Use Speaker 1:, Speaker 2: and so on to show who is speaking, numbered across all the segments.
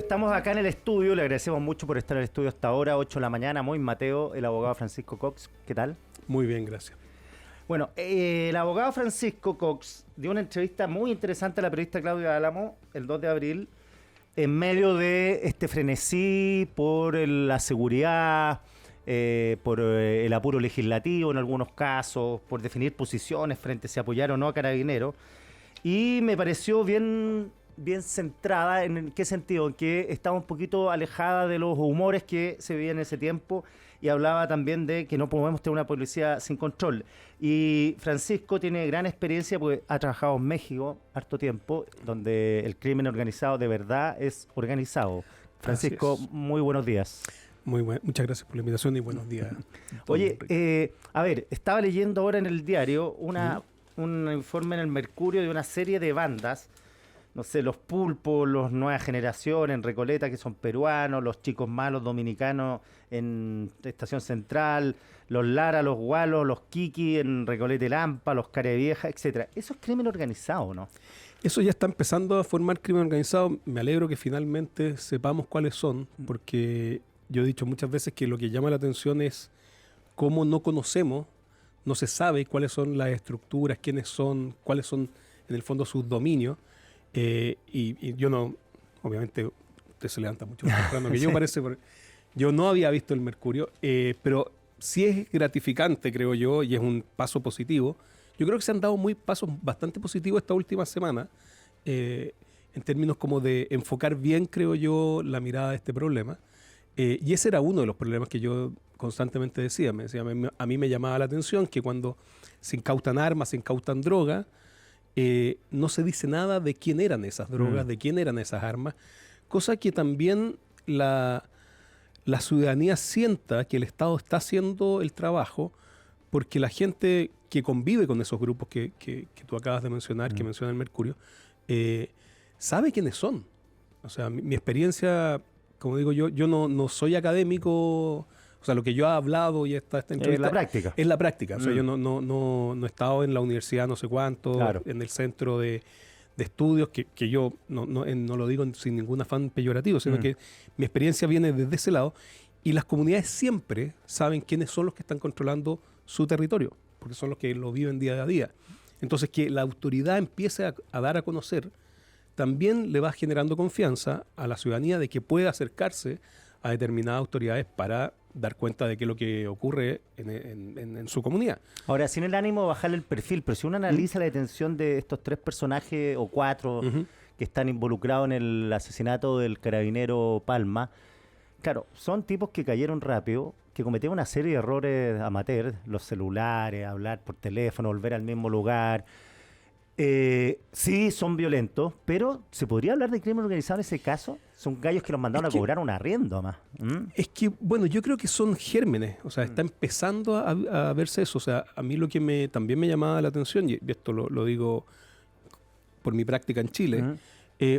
Speaker 1: estamos acá en el estudio, le agradecemos mucho por estar en el estudio hasta ahora, 8 de la mañana, muy Mateo, el abogado Francisco Cox. ¿Qué tal?
Speaker 2: Muy bien, gracias.
Speaker 1: Bueno, el abogado Francisco Cox dio una entrevista muy interesante a la periodista Claudia Álamo el 2 de abril, en medio de este frenesí por la seguridad, por el apuro legislativo en algunos casos, por definir posiciones frente a si apoyar o no a Carabineros. Y me pareció bien centrada. ¿En qué sentido? En que estaba un poquito alejada de los humores que se veían en ese tiempo, y hablaba también de que no podemos tener una policía sin control. Y Francisco tiene gran experiencia porque ha trabajado en México harto tiempo, donde el crimen organizado de verdad es organizado. Francisco, muy buenos días.
Speaker 2: Muchas gracias por la invitación y buenos días.
Speaker 1: Oye, a ver, estaba leyendo ahora en el diario un informe en el Mercurio de una serie de bandas, no sé, los Pulpos, los Nueva Generación en Recoleta, que son peruanos, los Chicos Malos dominicanos en Estación Central, los Lara, los Gualos, los Kiki en Recoleta y Lampa, los Carevieja, etcétera. Eso es crimen organizado, ¿no?
Speaker 2: Eso ya está empezando a formar crimen organizado. Me alegro que finalmente sepamos cuáles son, porque yo he dicho muchas veces que lo que llama la atención es cómo no conocemos, no se sabe cuáles son las estructuras, quiénes son, cuáles son en el fondo sus dominios. Y yo no, obviamente usted se levanta mucho más temprano que yo, sí. Parece, yo no había visto el Mercurio, pero sí es gratificante, creo yo, y es un paso positivo. Yo creo que se han dado pasos bastante positivos esta última semana, en términos como de enfocar bien, creo yo, la mirada de este problema. Y ese era uno de los problemas que yo constantemente decía. A mí me llamaba la atención que cuando se incautan armas, se incautan drogas, no se dice nada de quién eran esas drogas, de quién eran esas armas, cosa que también la ciudadanía sienta que el Estado está haciendo el trabajo, porque la gente que convive con esos grupos que tú acabas de mencionar, que menciona el Mercurio, sabe quiénes son. O sea, mi experiencia, como digo yo no soy académico. O sea, lo que yo he hablado y esta entrevista...
Speaker 1: Es la práctica.
Speaker 2: Es la práctica. O sea, yo no he estado en la universidad no sé cuánto, claro, en el centro de estudios, que yo no lo digo sin ningún afán peyorativo, sino que mi experiencia viene desde ese lado, y las comunidades siempre saben quiénes son los que están controlando su territorio, porque son los que lo viven día a día. Entonces, que la autoridad empiece a dar a conocer, también le va generando confianza a la ciudadanía de que puede acercarse a determinadas autoridades para dar cuenta de qué es lo que ocurre en su comunidad. Ahora,
Speaker 1: sin el ánimo de bajarle el perfil, pero si uno analiza la detención de estos 3 personajes o 4 que están involucrados en el asesinato del carabinero Palma, claro, son tipos que cayeron rápido, que cometieron una serie de errores amateur, los celulares, hablar por teléfono, volver al mismo lugar. Sí, son violentos, pero ¿se podría hablar de crimen organizado en ese caso? Son gallos que los mandaron a cobrar un arriendo más.
Speaker 2: Es que, bueno, yo creo que son gérmenes. O sea, está empezando a verse eso. O sea, a mí lo que también me llamaba la atención, y esto lo digo por mi práctica en Chile,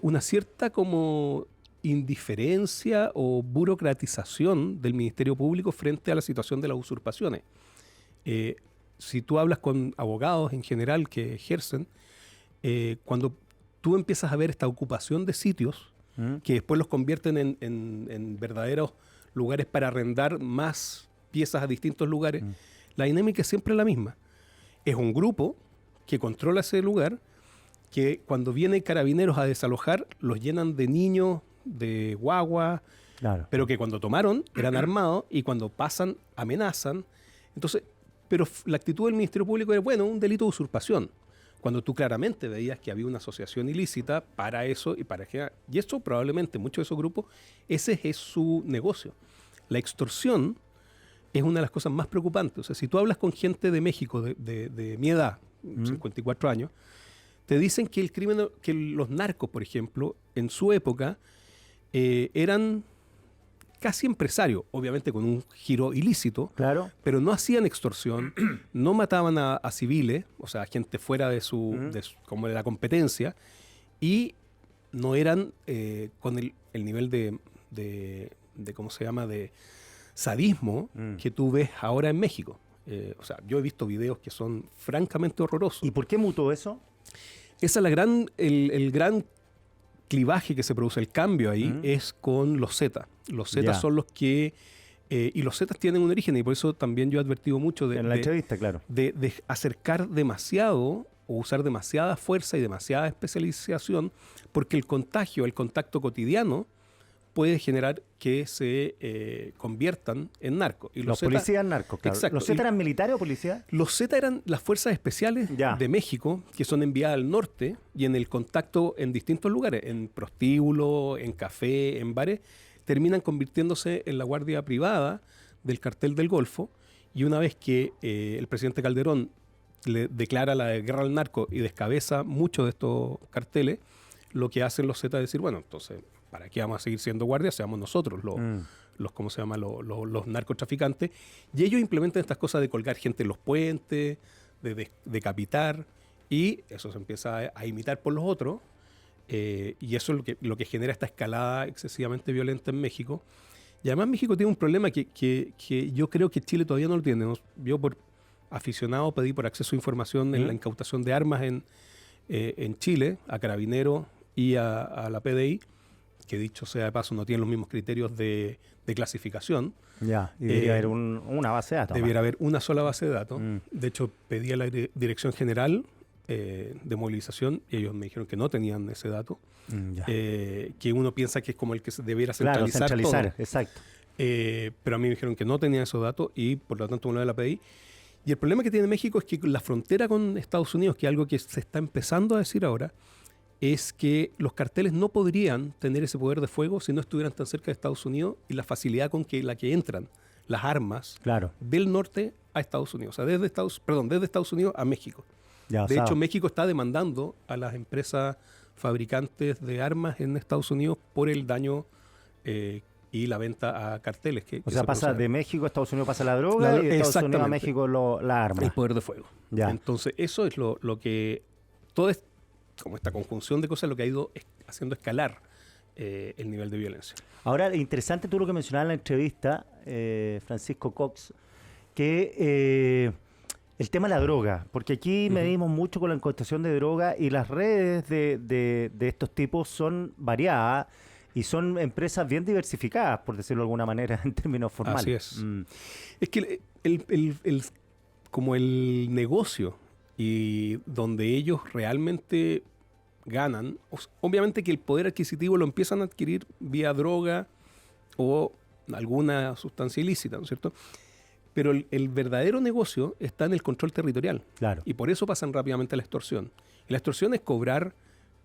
Speaker 2: una cierta como indiferencia o burocratización del Ministerio Público frente a la situación de las usurpaciones. Si tú hablas con abogados en general que ejercen, cuando tú empiezas a ver esta ocupación de sitios que después los convierten en verdaderos lugares para arrendar más piezas a distintos lugares, la dinámica es siempre la misma. Es un grupo que controla ese lugar, que cuando vienen carabineros a desalojar, los llenan de niños, de guagua, claro, pero que cuando tomaron eran armados y cuando pasan amenazan. Entonces, pero la actitud del Ministerio Público era, bueno, un delito de usurpación, cuando tú claramente veías que había una asociación ilícita para eso y eso probablemente muchos de esos grupos, ese es su negocio. La extorsión es una de las cosas más preocupantes. O sea, si tú hablas con gente de México de mi edad, 54 años, te dicen que que los narcos, por ejemplo, en su época eran casi empresarios, obviamente con un giro ilícito,
Speaker 1: claro,
Speaker 2: pero no hacían extorsión, no mataban a civiles, o sea, gente fuera de como de la competencia, y no eran con el nivel de ¿cómo se llama?, de sadismo que tú ves ahora en México. O sea, yo he visto videos que son francamente horrorosos.
Speaker 1: ¿Y por qué mutó eso?
Speaker 2: Esa es el gran clivaje que se produce, el cambio ahí, es con los Zetas. Los Zetas son los que... y los Zetas tienen un origen, y por eso también yo he advertido mucho
Speaker 1: en la entrevista, claro,
Speaker 2: de acercar demasiado o usar demasiada fuerza y demasiada especialización, porque el contacto cotidiano puede generar que se conviertan en narcos. Y
Speaker 1: los policías narcos, claro.
Speaker 2: Exacto.
Speaker 1: ¿Los Zetas eran militares o policías?
Speaker 2: Los Zetas eran las fuerzas especiales de México, que son enviadas al norte y en el contacto en distintos lugares, en prostíbulos, en café, en bares, terminan convirtiéndose en la guardia privada del cartel del Golfo, y una vez que el presidente Calderón le declara la guerra al narco y descabeza muchos de estos carteles, lo que hacen los Zetas es decir, bueno, entonces, ¿para qué vamos a seguir siendo guardias? Seamos nosotros ¿cómo se llama? Los narcotraficantes. Y ellos implementan estas cosas de colgar gente en los puentes, de decapitar, y eso se empieza a imitar por los otros, y eso es lo que genera esta escalada excesivamente violenta en México. Y además México tiene un problema que yo creo que Chile todavía no lo tiene. Yo por aficionado pedí por acceso a información en la incautación de armas en Chile, a Carabineros y a la PDI, que dicho sea de paso no tienen los mismos criterios de clasificación.
Speaker 1: Ya, y debería haber una base de datos.
Speaker 2: Debiera haber una sola base de datos. De hecho, pedí a la Dirección General de Movilización y ellos me dijeron que no tenían ese dato. Que uno piensa que es como el que se debiera centralizar, todo.
Speaker 1: Exacto.
Speaker 2: Pero a mí me dijeron que no tenían esos datos y por lo tanto uno de la PDI. Y el problema que tiene México es que la frontera con Estados Unidos, que es algo que se está empezando a decir ahora, es que los carteles no podrían tener ese poder de fuego si no estuvieran tan cerca de Estados Unidos y la facilidad con la que entran las armas del norte a Estados Unidos. O sea, desde Estados Unidos a México. De hecho, México está demandando a las empresas fabricantes de armas en Estados Unidos por el daño y la venta a carteles.
Speaker 1: O sea, pasa de México a Estados Unidos pasa la droga y de Estados Unidos a México la arma.
Speaker 2: El poder de fuego. Entonces, eso es lo que... como esta conjunción de cosas, lo que ha ido haciendo escalar el nivel de violencia.
Speaker 1: Ahora, interesante tú lo que mencionabas en la entrevista, Francisco Cox, que el tema de la droga, porque aquí medimos mucho con la incautación de droga y las redes de estos tipos son variadas y son empresas bien diversificadas, por decirlo de alguna manera, en términos formales.
Speaker 2: Así es. Es que como el negocio y donde ellos realmente ganan, obviamente que el poder adquisitivo lo empiezan a adquirir vía droga o alguna sustancia ilícita, ¿no es cierto? Pero el verdadero negocio está en el control territorial.
Speaker 1: Claro.
Speaker 2: Y por eso pasan rápidamente a la extorsión. Y la extorsión es cobrar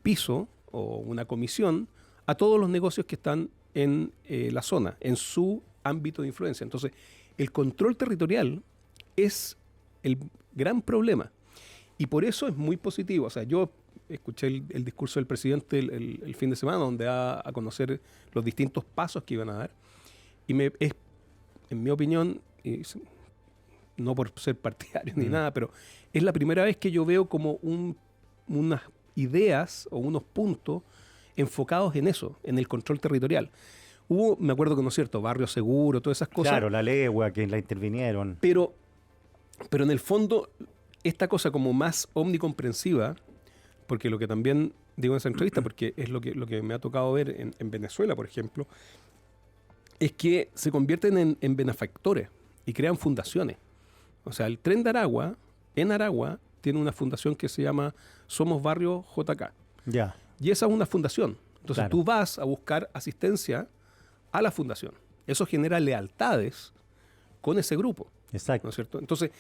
Speaker 2: piso o una comisión a todos los negocios que están en la zona, en su ámbito de influencia. Entonces, el control territorial es el gran problema. Y por eso es muy positivo. O sea, yo escuché el discurso del presidente el fin de semana, donde da a conocer los distintos pasos que iban a dar. Y en mi opinión, no por ser partidario ni nada, pero es la primera vez que yo veo como unas ideas o unos puntos enfocados en eso, en el control territorial. Me acuerdo que, ¿no es cierto?, Barrio Seguro, todas esas cosas.
Speaker 1: Claro, la legua, que la intervinieron.
Speaker 2: Pero en el fondo, esta cosa como más omnicomprensiva, porque lo que también digo en esa entrevista, porque es lo que me ha tocado ver en Venezuela, por ejemplo, es que se convierten en benefactores y crean fundaciones. O sea, el Tren de Aragua, en Aragua, tiene una fundación que se llama Somos Barrio JK.
Speaker 1: Ya.
Speaker 2: Y esa es una fundación. Entonces tú vas a buscar asistencia a la fundación. Eso genera lealtades con ese grupo.
Speaker 1: Exacto.
Speaker 2: ¿No es cierto? Entonces,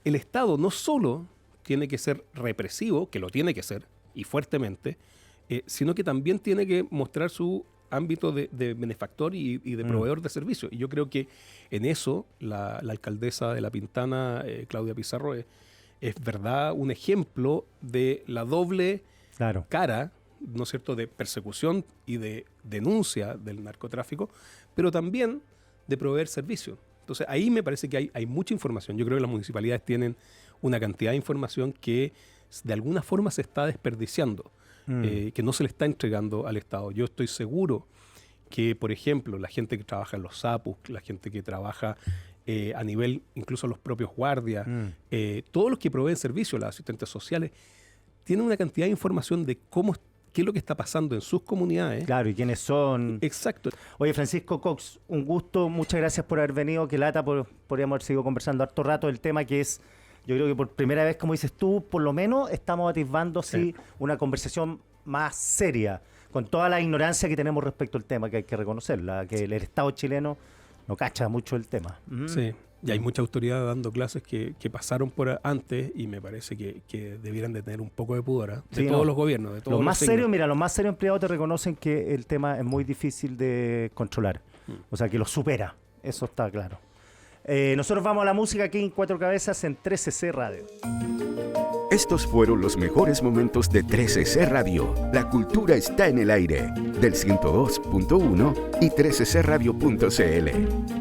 Speaker 2: el Estado no solo tiene que ser represivo, que lo tiene que ser, y fuertemente, sino que también tiene que mostrar su ámbito de benefactor y de proveedor de servicios. Y yo creo que en eso la alcaldesa de La Pintana, Claudia Pizarro, es verdad un ejemplo de la doble cara, ¿no es cierto?, de persecución y de denuncia del narcotráfico, pero también de proveer servicios. Entonces ahí me parece que hay mucha información. Yo creo que las municipalidades tienen una cantidad de información que de alguna forma se está desperdiciando, que no se le está entregando al Estado. Yo estoy seguro que, por ejemplo, la gente que trabaja en los SAPUS, la gente que trabaja a nivel, incluso los propios guardias, todos los que proveen servicios, los asistentes sociales, tienen una cantidad de información de cómo qué es lo que está pasando en sus comunidades.
Speaker 1: Claro, y quiénes son.
Speaker 2: Exacto.
Speaker 1: Oye, Francisco Cox, un gusto, muchas gracias por haber venido. Qué lata, podríamos haber seguido conversando harto rato del tema que es, yo creo que por primera vez, como dices tú, por lo menos estamos atisbando una conversación más seria, con toda la ignorancia que tenemos respecto al tema, que hay que reconocerla, que el Estado chileno no cacha mucho el tema.
Speaker 2: Sí. Y hay mucha autoridad dando clases que pasaron por antes y me parece que debieran de tener un poco de pudor de todos los gobiernos, de todos
Speaker 1: los más
Speaker 2: signos.
Speaker 1: serios, mira, los más serios empleados te reconocen que el tema es muy difícil de controlar. O sea, que lo supera. Eso está claro. Nosotros vamos a la música aquí en Cuatro Cabezas en 13C Radio.
Speaker 3: Estos fueron los mejores momentos de 13C Radio. La cultura está en el aire. Del 102.1 y 13cradio.cl.